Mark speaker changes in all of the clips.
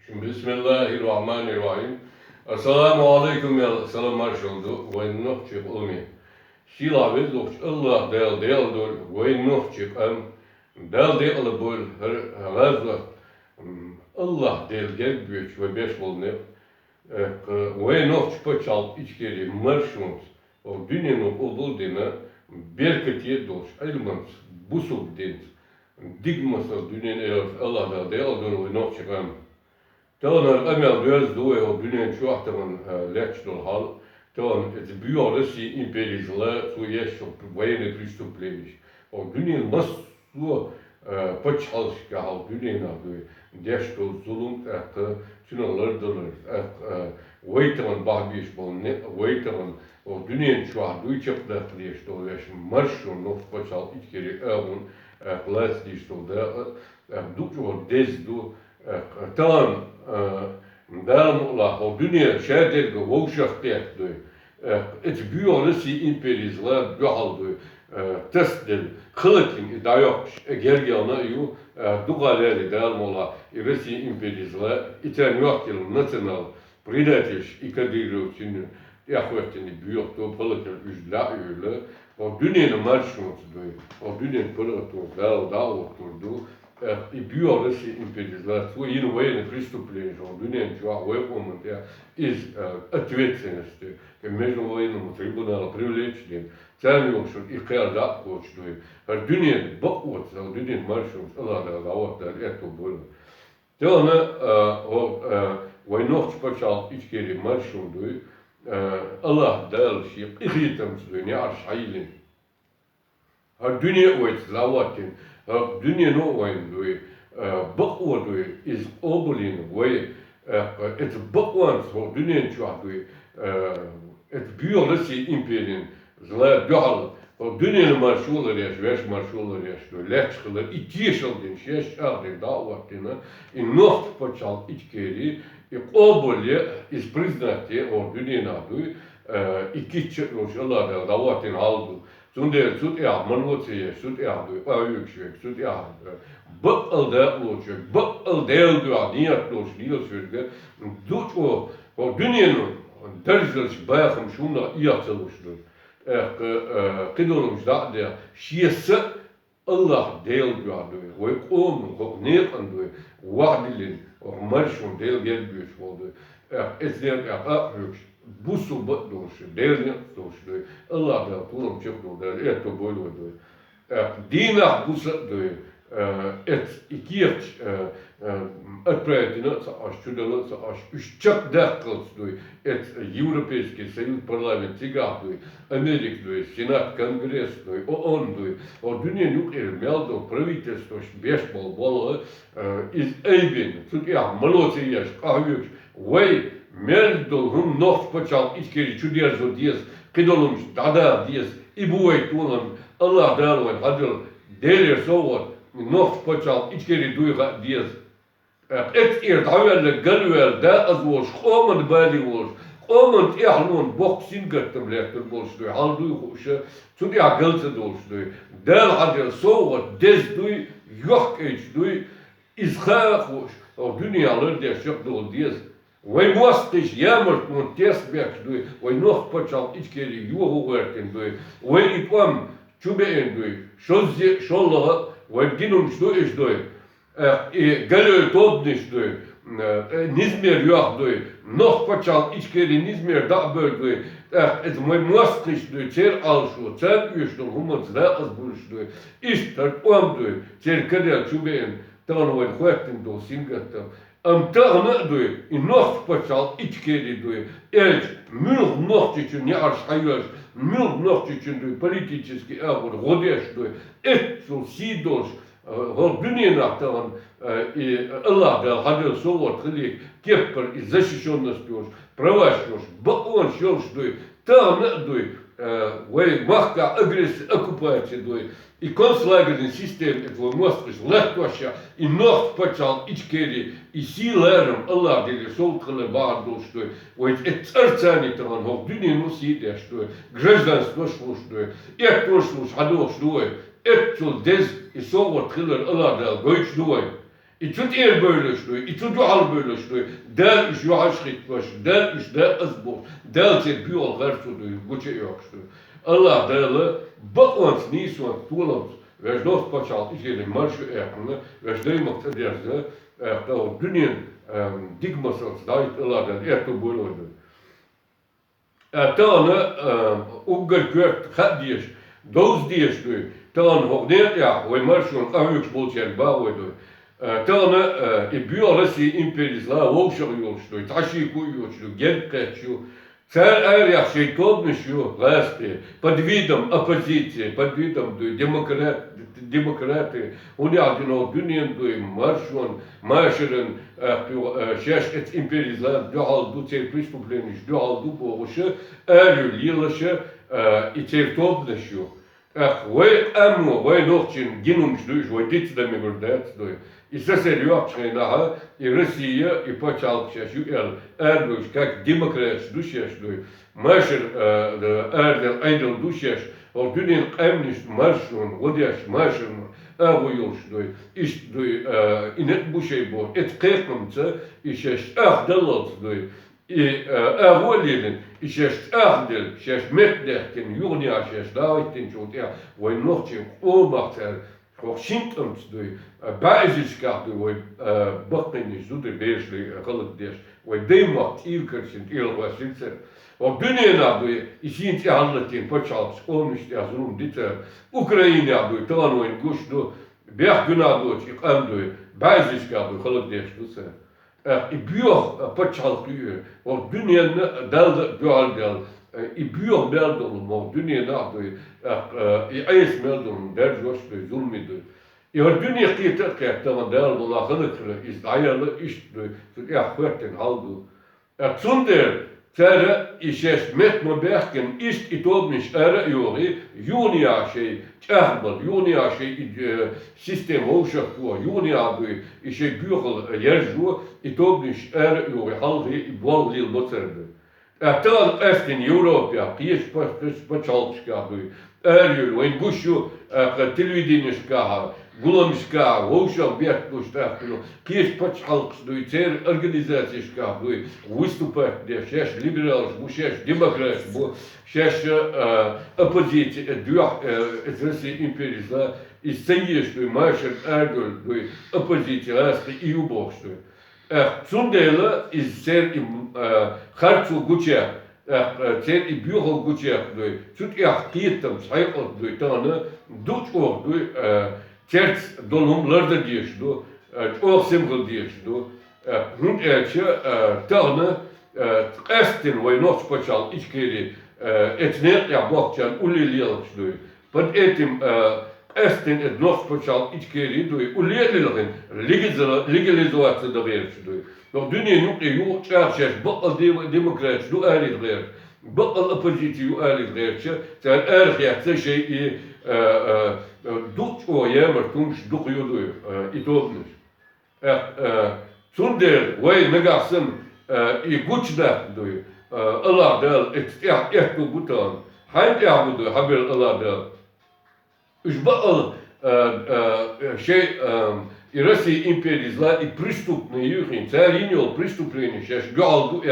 Speaker 1: Bismillahirrahmanirrahim. Assalamu alaikum ya selamlar şoldu. Ve nuhçuk olmi. Şila vezloç Allah del dol. Ve nuhçuk am del del bol vezloç. Allah del gel büyük ve beş bol ne. Ve nuhçuk paçal içkeri marşumuz. O dünyanın olduğu dine berketiye doş. Elmans busul deniz. Digmasal dünyanın Allah del dol ve nuhçuk am. Toen amel dus doe op binnen schwachten lechtstel hal. Toen het biologie imperialisme zo jest op weinig pristuplevisch. Op binnen mas zo pachals gehaald binnen na doe. Destel zulum echt tunelerdeler echt waiteren bahbisch bon net waiteren op binnen schwacht doe je dat leest door is marschen nog pachal Ичкерии avon laatst die stond daar doet je wat des doe. Toen daarom op dünya şehirde gewolschaft doy. Het biologie imperialisme gehaald doy. Testel kılıkin dayak gergana yu dugaleri daarom Rusya imperialisme iten yakil national предательш ikadiruçin yakvetini büyük to political ücla öyle. O dünyanın marşımız doy. O dünyanın political da oturdu. И биология империализации, то и военные преступления, обвинение военного из ответственности к международному трибуналу привлечения, царь что их когда хочет, а дюнин бокот, а дюнин маршрут, да вот это было. То она войнов почал Ичкерии маршрут, Аллах дал шип, и хитам не аршайлин. А дюнин вот заводин. Dünyanın oyunduğu, bakıyordu, iz obolin, ve et bakwan so dünyanın çoğaldığı, et biyoloji imperiyin zla doğal, o dünyanın marşuları yaş, beş marşuları yaş, leçkılar, iki yaşaldın, şeş aldın, davatına, noht počal Ичкерии, obolje iz priznati o dünyanın adı, iki çıkmış Allah'da davatın aldı. Sunde sut ya manvotsiye sut ya du ayuksek sut ya bak alda olacak bak alda diyor niyet doş niyet sürge dut o dünyanın derecesi bayakım şunla iyi atılmıştır. Kıdolmuş da diyor şiyesi Allah değil diyor ve onun ne kandı vahdilin o marşun değil gelmiyor oldu. Esner ya ayuksek bu sobat doşu, değerli doşu, Allah'da kulum çıktı da, eto boylu da. Dinah bu satdı, et ikiyeç, etprayetine savaş, çudalı savaş, üççak dakikası et Европейский Союз Parlament tigahdı, Amerika'da, Senat Kongresi, o dünyanın yukları meldo, правительство, beş bol iz eybin, tut ya, maloti yaş, kahviyok, vay, Meldol hum noch počal Ичкерии čudjerzo dies, kidolum tada dies, i buvet ulam, Allah dalovan hadil, delir sovat, noch počal Ичкерии duyga dies. Et daverle galvel da azvoş, komand bali voş, komand ihlon bok singattem lehter bolş duy, hal duy hoşa, tudya galse dolş duy, dal hadil sovat, des duy, yok eç duy, izha hoş, o dünyalar diye şok dol dies. Вой мостиш ямарт мон тесбек дуй, вой нох почал Ичкерии югу вертен дуй, вой ипам чубеен дуй, шоззе шоллага, вой гинум штуиш дуй, и галёй тодниш дуй, низмер юах дуй, нох почал Ичкерии низмер дабер дуй, это мой мостиш дуй, цер алшу, цер юштул хуман зда азбульш дуй, иштар пам дуй, цер кадел чубеен, тан вой хуэктен дол сингаттам, Amtağına duy, noht počal Ичкерии duy, elç, mülk noht için ne Арсаев, mülk noht için duy, политический avur, godeş duy, etsul sidoş, o dünyanın aktaran, Allah'da hadil sovat kılık, kepper, защищенность duy, права duy, bakon şolş duy, tağına duy, ve mahka agresi okupasya duy, и концлагерный систем этого моста легкося, и ног почал Ичкерии, и силером Allah dedi sol kılı bağırdı что, вот это царцани там, в дюнину сидя что, гражданство что, это прошло, hadо что, это дез и сол вот кылыр Allah da göç duy, İçut bölüştü, içut yuhal bölüştü, del iş yuhal şritbaş, del iş del azbur, del te büyol garsudu, guçe yokştu. Allah deli, bak ons nison tuğlamız, ve dost paçal işleri marşı ekını, ve deymak ederse, o dünyanın digmasız, dayıt Allah'dan ekte bölüldü. Tağını uğgar gört kat diyeş, doz diyeştü, tağını hoknet ya, ve marşın avük bulçer bağıydı. Tağını büyolası imperizla voğşak yolştu, taşı kuyuyorştu, gel kaçıyor. Царь Ария şeytanmışıyor, власти, под видом оппозиции, под видом демократы, он один дünyanın маршон, маршерен, şaş et imperizla, doğaldu tel pristuplemiş, doğaldu boğuşu, erül yılaşı, içer toplaşıyor. Ve ammo, ve nokçin ginumşluş, ve ditslemi gurdatslıyor. И сосерёвчая нага, и Россия, и почалкшашу, эрдуш, как демократ душешду, машер эрдел айдел душеш, ол дюнен эмниш маршун, водяш машер, авуюшду, иштду, инет бушей бо, эт кекмца, и шеш ахдалоцду, и аволилен, и шеш ахдел, шеш метдехтен, юрня шеш давайтен чутя, войнохчен, обахтер, Ook symptoms door basiskracht door bakkenis doet de beerselijk gelukkig des. Wij deemacht ilkers in ilwas zitten. Ook dünyada door is iets handelt in Portugal onmist als roem dit Oekraïne door Tano in Gush door Bergguna door ik am door basiskracht door gelukkig des doet. Ik buur Portugal kuur. Ook dünyada delde bualdel. I büyük meldum var, dünyada i ayes meldum derjoş ve zulmidir. I dünya kıyıtır ki tamam değerli olan hılıklı, ayarlı iştü, hüerten haldu. Zunder, tere işeş metmo berken ist itobniş ere yori, yunia şey, çahbal, yunia şey sistem oluşakua, yunia bu işe büyük yerju, itobniş ere yori haldı, bol lil botserde. Tăl est în Europa, ești pe chalpșca, erul, în gușu, televidinișca, gulămișca, oșa bietcușta, ești pe chalpșca, cer organizațișca, выступать, șești liberali, șești democrați, șești opoziție, Rusia imperială, isteiești, mașer, erul, opoziție, asta e iuboști. Zundele is sehr im Harzu Guccia, sehr im Büro Guccia, zut kietem, schreibt durch Tane, dut auch durch Zerz dolumlarda dies, auch simpel dies, und Tane, Esten, wo noch special Ичкерии, etnet ja Bokchan ulilielks, под этим Esten et nog speciaal Ичкерии, улиелилген, legalizatie de wereld. Nog dunia nu de jood churches, bakal democrats, do aardig werk, bakal oppositie, do aardig werk, zijn erg ja, ze je doet o jammer toen ze doe je doe, het opnieuw. Zonder wij negassen, je goed dat doe, Allah del, het ja echt goed aan. Hij ja moet doe, habel Allah del. Уж бал и Россия империя зла и преступные юхин, царь имел преступление, сейчас галду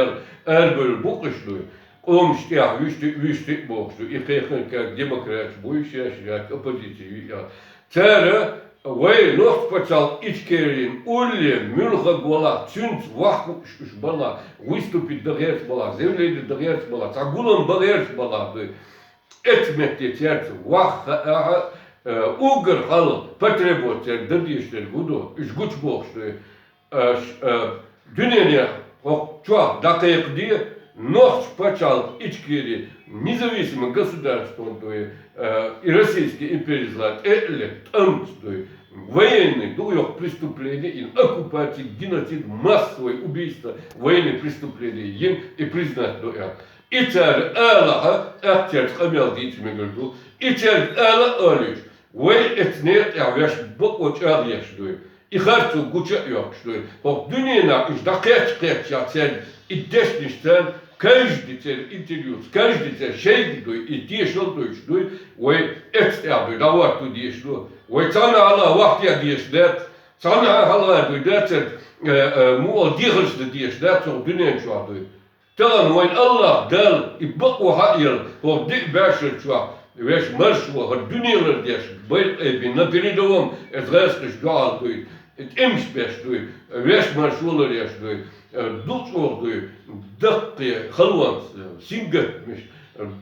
Speaker 1: эрбел букашлю, он штях вишти бокшлю, и хехен как демократ, боющий как оппозицию. Царь вей нос почал Ичкерии, уллен, мюлха гола, цюнц ваху бала, выступить догерц бала, заявление догерц бала, цагулам догерц бала, etmekte tersi vah uğur halı patreboter dırdiyişler gudu iş güç boğuştu dünyaya çok dakik diye нож почал Ичкерии независимым государством и российский империализм это военные преступления и оккупации, геноцид, массовое убийство, военные преступления и признать до этого. İçer Allah'a akçer kamel diyeceğimi gördü. İçer Allah ölüş. Ve etniyet yaş bu uçar yaşıyor. İhartu güçe yaşıyor. Bak dünyada işte kaç yaşar. İddeşnişten каждый интервью, каждый şey diyor, ihtiyaç olduğu ve et yapıyor, davat diyor, ve sana Allah vakti diyor, Sana halay dersen mual dihırstı diye dersen dünya şu adı. Talan vayn Allah del ibak ve hayır o dik başır şu veş marş ve dünyalar diye bayt bin napiri devam ezreskış doğal duy. Et ems beş duy. Veş marşolar yaş duy. Dut oldu. Dıkkı halvan singetmiş.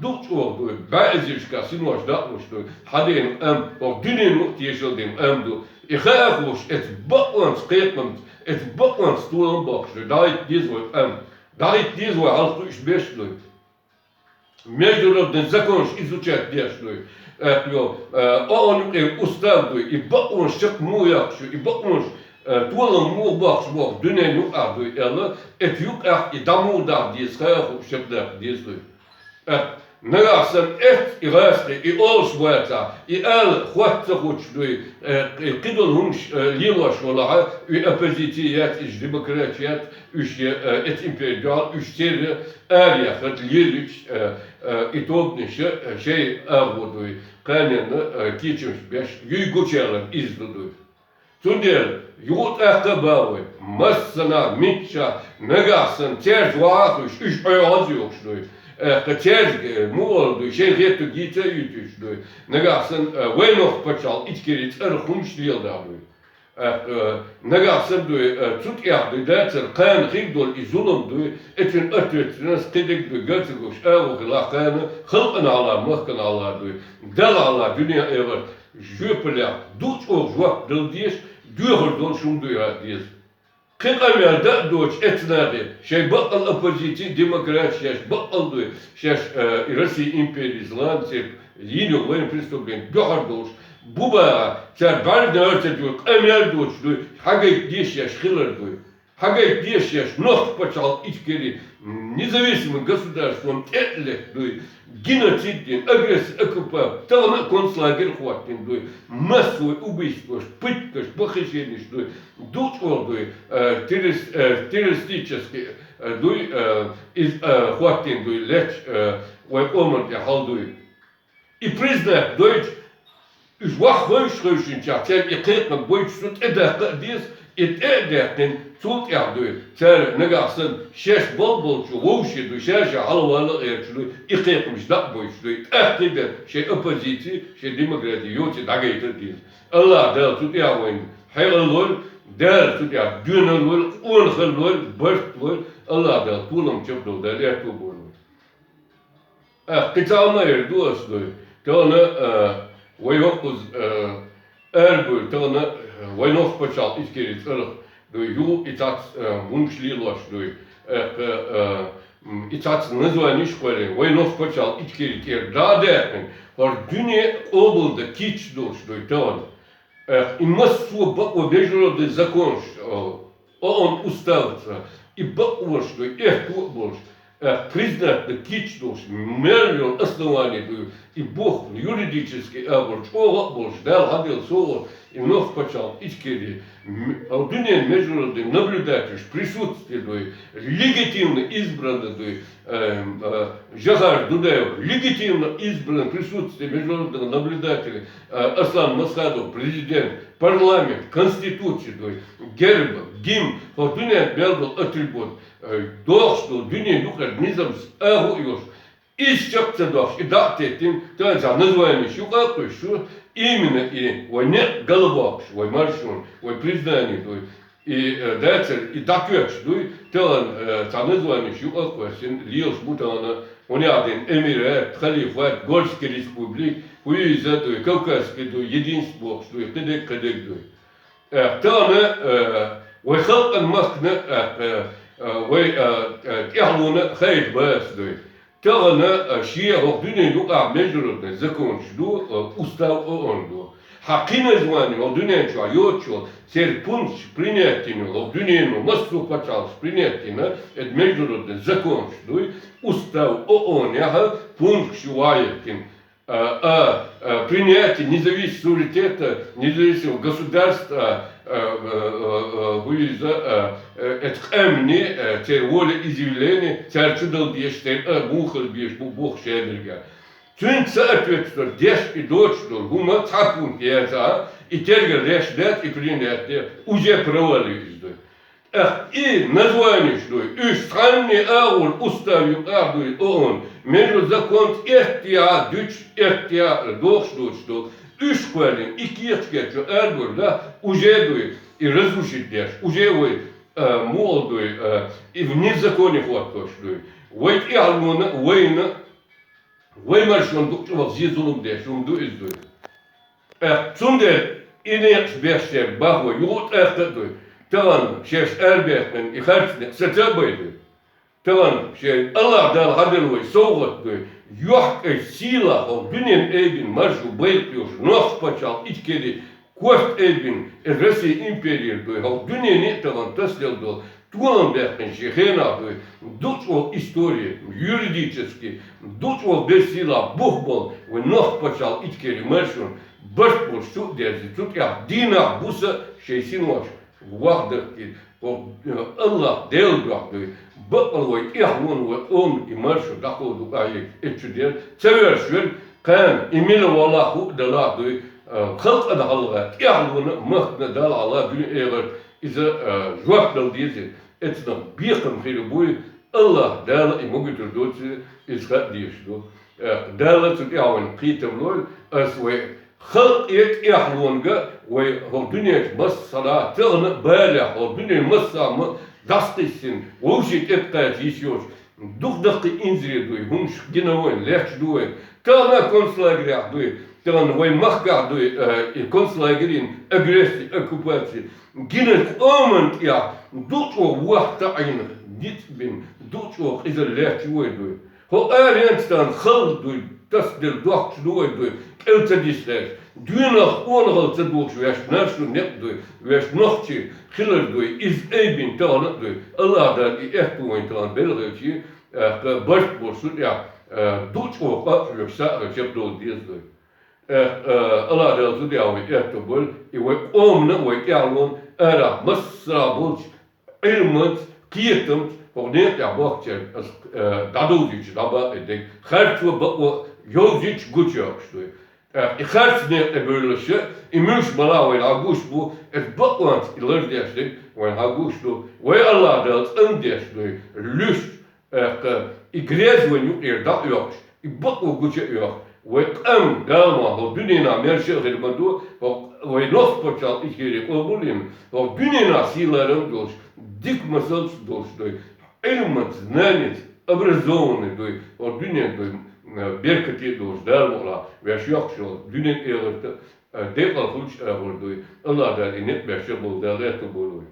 Speaker 1: Dut oldu. Bazıska sinvaş dağmış duy. Hadin o dünyanın yaşadığım emdu. İxaafus et bakmans kıyıkmams. Et bakmans tuğlan bakşı. Dayet diz var Dayet diz var 65 duy. Международный закон изучать дешевый. Он уставду и бакон шак муякшу и бакон туалам му бакш бак dünya yok ardu ela et yok ah и даму да диз хаяху шабда дизлы. Нагасан et ирасты и олшвата и эл хватца хочдуй кидол хунш лилаш валаха и оппозицият и демократият üç et imperial üç teri eriyat liliç itobni şey ağuduy kanını kiçmiş beş yüguçalan izduduy. Tundel yut akabavı masana mitça nagasan ters vaatış üç ayaz yokşduy. Kaçer mu oldu şey getu gite yutuşdu. Nagasan venoh paçal Ичкерии erhunç diyaldadı. Nagasan du tut yardı derser kan rigdol izolum du etin ötütünes kedik du götügüş evgla kanı xalqın ala mahkan ala du dal ala dünya ever jöpler duç o jwap dil dies duur dol şundu ya dies. Kıkamerde doç etnadi şey bakal opozisyon demokrasiya bakal du şey Rusya imperializlan tip yine военное преступление duur doç bu ba çarbar da örtüyor emel doç du hagay diş yaş хилер du hagay diş yaş noh paçal Ичкерии независимым государством этлек du геноциден агрессия оккупация тана концлагерь хватин du массовое убийство пытка похищение du дуч oldu teröristik du хватин du leç ve olmadı hal du и признак Deutsch üç vah hoşun çarçer iketmek boyutsun edek diz ederken tut yardı ser negasın şeş bol şu vuşu du şeş halvalı erçlu iketmiş da boyutlu ehtiber şey opozisyon şey demokrasi yok da gayet diz Allah da tut yardı hayırlı der tut yardı dünür on xılır bört Allah da tulum çöpdü da letu bunu kısalma erdu aslı tane Войнохуз эрбу тона войнох почал Ичкерии царх до ю итац муншли лош до итац название школе войнох почал Ичкерии кер да дерен хор dünya облда кич дош до тон и массу бако международный закон он уставится и бако что это больше признательно кич дош миллион оснований и Бог юридический аборт больше дал ходил соло и вновь почал Ичкерии dünya международный наблюдатель присутствие легитимно избранный Жахар Дудаев легитимно избран присутствие международного наблюдателя Асланбек президент парламент конституция герб гимн dünya белбал атрибут Doch что dünya yukarı Nizamist ağıyor. İş çöpte doch idat ettim. Tönca называемый yukarı şu именно и войне голубок, вой маршрут, вой признание, и дальше и такой, тон так называемый yukarı син лиос будто он один эмират, халифат, Гольской республик, уезжает Кавказский единство, что кадек. Тон вой халкан маскна ويعلونا خير بس دوي تغنى شيء وقدني لقى مجرد زكون شدو أستاذ أوندو حقنا زماني وقدني شو يوتشو سير بونش برينيتينو وقدني إنه مصر بتشال برينيتينا مجرد زكون شدو أستاذ أون ياها بونش شويتين принятие независимого суверенитета, независимого государства, это эмни, те волеизъявления, те чудал бьешь, те мухал бьешь, Бог шеберга. Tün saat vettir, deş doçtur, huma tapun piyasa, iterge reşdet, iprindet, uje provalıyızdı. И название, что и странный аул уставил аду он, между закон эхтия, дюч эхтия, дох что, и школин, и кечке, что аргур, да, уже дует, и разрушить деш, уже вы молодой, и в незаконе ход что. Вы и алмона, вы маршон дух, что в зизулум деш, ду из дует. Цундер, и не бешер, баху, ют эхта дует. Tamam, şey elbette, ihtiyaçlı, seçebildi. Tamam, şey Allah'dan haber var, soğuk diyor. Yok sila, o dünyanın evin marşı bayılıyor, nasıl paçal, içkeri, kost evin, Rusya imperial diyor. O dünyanın tamam tasarladı. Tuğan derken şehirna diyor. Dut o история, юридически, dut o bir sila, buhbol, ve nasıl paçal, içkeri marşın, başbol, şu derzi, tut ya, dina, busa, şeysin var. Вахдах и Allah del bıraktı. Bakmalı ihvan ve imarşı dakodu ayet etçüder. Severşür kan imil vallahu daladı. Halk adalga ihvanı mahna dal Allah gün eğer ize juak dal diye etna bir kamhiri bu Allah dal imogütür dotsi iskat diyişdo. Dal tut ihvan qitemlol aswe خلق يحلونجا وهالدنيا بس صلاة تغنى بالع هالدنيا مسام دستيسين ووشيت اتقات يشوش دوخ دقي انزري دوي همش جنوين ليش دوي تغنى كونسلاجري دوي تغنى وين مخقع دوي كونسلاجرين اجريسي اكوباتي جنت امنت يا دوتو واحد عين نيت بين دوتو اذا ليش دوي هو ارينستان خلق دوي تصدر دوخ دوي دوي Eltedisler, düğünler onğaltı doğuş yaşnarsın ne duy, yaşnakçı, kılar duy, iz eybin tanıt duy, Allah'dan ehtuğun tanıt belirci, baş borsun ya, duç oğa yoksa çapdol diye duy. Allah'dan tutu ya ve ehtubul, ve omna ve yalon, era masra bulç, ilmant, kiyetemt, ornet ya bakçer, dadoldiç, daba edek, harçlı bakwa, yolciç güç yapıştı. İhtiyaçlı böyle şey, imiş bala ve haguş bu, et baklant iler dersek, ve haguş bu, ve Allah da endesli, lüst, igrez ve nükleer da yok, bakwa güç yok, ve am dalma, o dünyana merşe hırmadu, ve nasıl paçal içeri olmalıyım, o dünyana silerim doş, dik masal doş, ilmat, знаниет, образованный, o dünyada berkati doşlar mola ve şokşol dünen erte dekal huç eroldu Allah da inet beşe bol derete bolu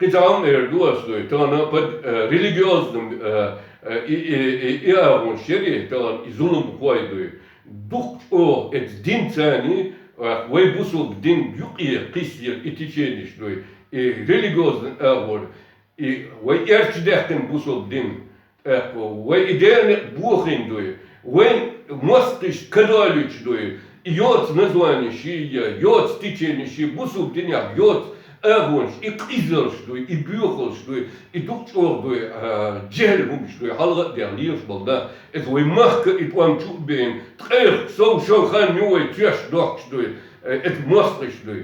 Speaker 1: kitam erdu aslı tana pad religiozdum avon şeri tan izulum koydu duk o et din tani ve busul din yuqi qisir itiçenişdu religiozdun avon ve erçdehten busul din ve idealne buhin doy, ve mostiş kadaliç doy, yot nazvani şiya, yot tiçeni bu subdinya, yot avonş, ikizalş doy, büyükolş doy, dukçor doy, cehlumş doy, halga derliyorş balda, et ve mahka itwan çubbeyin, tqer, so şohan yuve tüyaş dokş doy, et mostiş doy.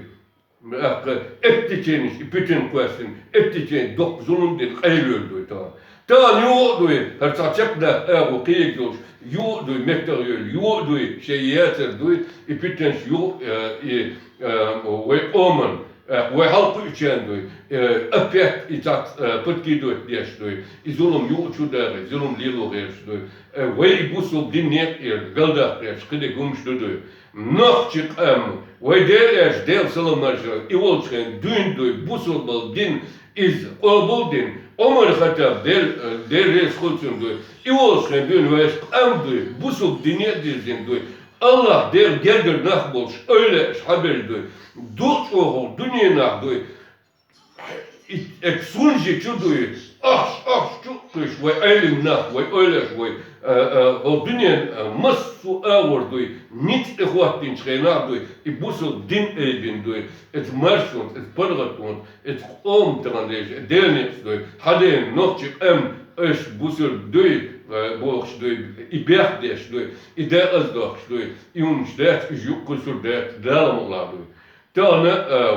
Speaker 1: Et tiçeni, bütün kuasin, et tiçeni, dok zulum den, eylül doy ta. Ta yuğduy, her saçakda evo kıyıkyoş, yuğduy materyal, yuğduy şeyiyatır duy, ipitens yuğ, ve oman, ve halkı içen duy, apet itat pıtki duy diyeş duy, izolum yuğ çudarı, izolum lilo geç duy, ve busul dinnet galdak geç, kıde gumş duy, nakçık ve deleş del salamarca, ivolçken dün duy, busul bal din, iz olbul din, Omar hatta der reskolsun duy. İvolsun dün ve amduy. Busuk dinye dizin duy. Allah der gerger nah bolş. Öyle haber duy. Dut oğul dünya nah duy. Eksunji çu duy. Çu kuş ve elim nah ve öyle ve o dünya masu ağır duy. Nit ehvattin çeyna duy. Busuk din eybin duy. Et marşun, et pargatun, et om tranlej, delniks duy. Haden nokçik eş busur duy. box doy, ibert des doy, ide azdox doy, iuns det, jukulsur det, dalmla doy. Tane,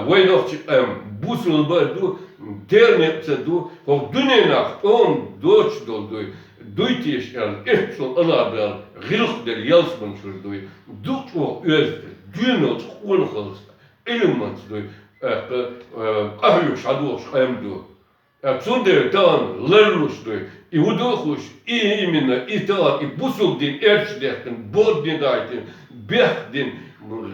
Speaker 1: weinoch busul badu, terne du, of dunenach, Deutsch doy, Duitisch etsel aladel, gilch der Jelsmans doy, doet o özde, dunot ongelst, elements doy, ahjuk shadows do. Zonder dan lerlus doy, I udochus, I imena, I taal, I busul din ertsdechten, bodin daiten, bechten,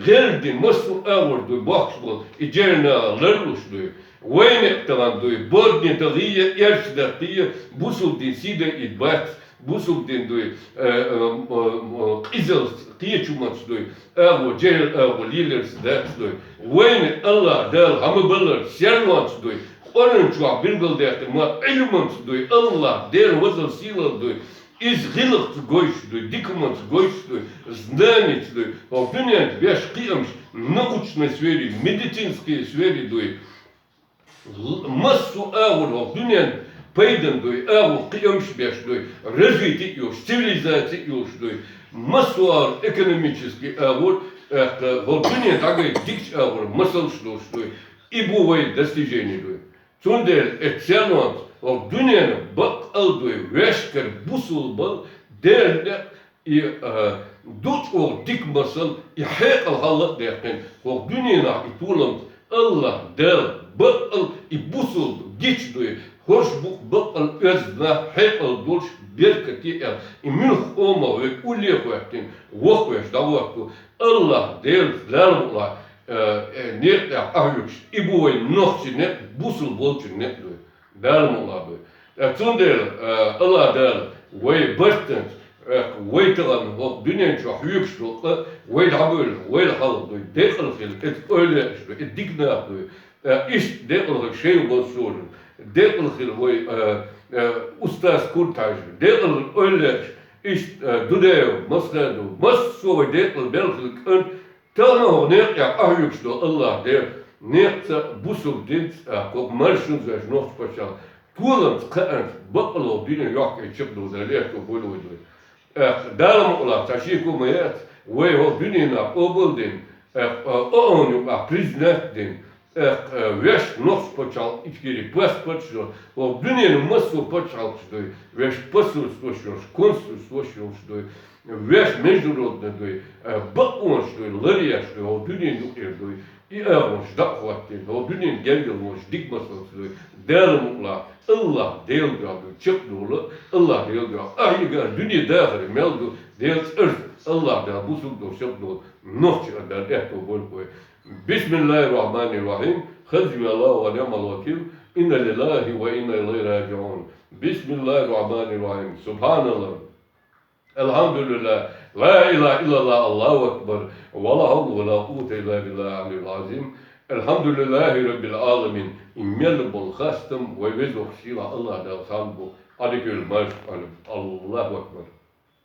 Speaker 1: geldin, masu awar doy, boxbol, I jerna lerlus doy. Wayne talan doy, bodin tagiye, ertsdechtiye, busul din side it bats, busul din doy, izels, tiechumans doy, awo, jel, awo, lilers, that's doy. Wayne Allah, del, hamabeller, servants doy, Orange bilgelde maar elements doy Allah der wazel sila doy is gilcht goish doy dikmans goish doy знанец doy в дуне беш киямш научной сфере медицинской сфере doy массу авр в дуне пейден doy авр киямш беш doy развитие юж цивилизация юж doy массу авр экономический авр в дуне такой дикч авр масл что doy и бувает достижение doy Zonder excellent of dunien bak aldoy wesker busul bal derde I doet ook dik masal I heek al halak derken of duniena I toeland Allah del bak al I busul gitch doy horsbuk bak al özna heek al dolch berkati I milch oma we ulie werken wokwesh da waktu Allah del lalmla net ja ahjuks iboy nog net busul bolch net doy dalmo labe zonder Allah dal way burtent way talan op dunyen cho ahjuks way dabul way hal doy dekhl khil et öyle et digna doy is dekhl şey bolsun dekhl khil way ustaz kurtaj dekhl öyle is dudev masgadu mas so dekhl belkhil Tano net ja ahjuks do Allah der net busul dint kop marshun zes nog speciaal. Toeland kaant bakalo dine yak e chip do der leto bolo do. Daarom Allah tashiku mayat we ho dine na oboldin on a prisoner din wees nog speciaal Ичкерии paspoort ho dine maso speciaal do wees paspoort speciaal konsul speciaal do Wees международный doy, bakons doy, larias doy, o dunin nuker doy, I avons dakwatin, o dunin gelgelmons dikmasons doy, dermukla, Allah deelgaat doy, chipdola, Allah deelgaat, ahiga dunia dagen meldo, deels Allah da busul do chipdol, nochtje daar echt op bolpoe. Bismillahirrahmanirrahim, khazmi Allah wa ni'mal wakil, inna lillahi wa inna ilayhi raji'un. Bismillahirrahmanirrahim, subhanallah. Elhamdülillah, la ilahe illallah, Allahu Ekber, ve la havlu ve la kuvvete illa billahil azim. Elhamdülillahi Rabbil alemin. İmmel bol khastem ve vezok şila Allah da sanbu. Adikül marş Allahu Ekber.